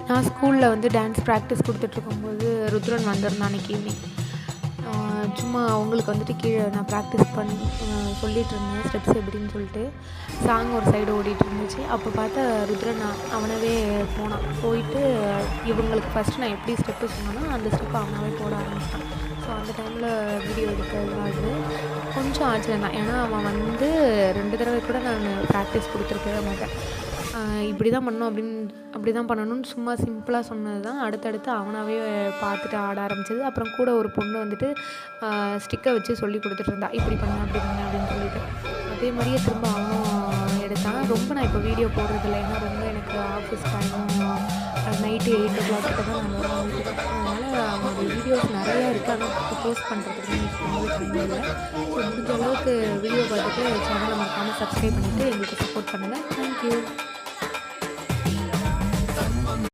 நான் ஸ்கூலில் வந்து டான்ஸ் ப்ராக்டிஸ் கொடுத்துட்ருக்கும்போது ருத்ரன் வந்திருந்தான் அன்றைக்கி ஈவினிங். சும்மா அவங்களுக்கு வந்துட்டு கீழே நான் ப்ராக்டிஸ் சொல்லிகிட்டு இருந்தேன் ஸ்டெப்ஸ் எப்படின்னு சொல்லிட்டு. சாங் ஒரு சைடு ஓடிட்டு இருந்துச்சு. அப்போ பார்த்தா ருத்ரன் அவனாவே போனான். போயிட்டு இவங்களுக்கு ஃபஸ்ட்டு நான் எப்படி ஸ்டெப்பு சொன்னேனோ அந்த ஸ்டெப்பை அவனாவே போட ஆரம்பிச்சிட்டான். ஸோ அந்த டைமில் வீடியோ எடுக்கிறது கொஞ்சம் ஆச்சரியம் தான். ஏன்னா அவன் வந்து 2 தடவை கூட நான் ப்ராக்டிஸ் கொடுத்துருக்கவே மாட்டேன். இப்படி தான் பண்ணணும் அப்படி தான் பண்ணணும்னு சும்மா சிம்பிளாக சொன்னது தான் அடுத்தடுத்து அவனாவே பார்த்துட்டு ஆட ஆரம்பிச்சது. அப்புறம் கூட ஒரு பொண்ணு வந்துட்டு ஸ்டிக்கை வச்சு சொல்லி கொடுத்துட்டு இருந்தா, இப்படி பண்ண அப்படி பண்ண அப்படின்னு சொல்லிட்டு. அதே மாதிரியே திரும்ப அவனும் எடுத்தான். ரொம்ப நான் இப்போ வீடியோ போடுறதில்ல. ஏன்னா ரொம்ப எனக்கு ஆஃபீஸ் டைமும் நைட்டு 8 o'clock கிட்ட தான் நான் வருவேன் வீட்டுக்கு. அதனால் அவனோட வீடியோஸ் நிறையா இருக்குது. ஆனால் இப்போ போஸ்ட் பண்ணுறதுக்கு எனக்கு ரொம்ப டைம் இல்லை. ஸோ முடிஞ்ச அளவுக்கு வீடியோ பார்த்துட்டு சேனலை மறக்காமல் சப்ஸ்கிரைப் பண்ணிவிட்டு எங்களுக்கு சப்போர்ட் பண்ணுங்கள். தேங்க்யூ.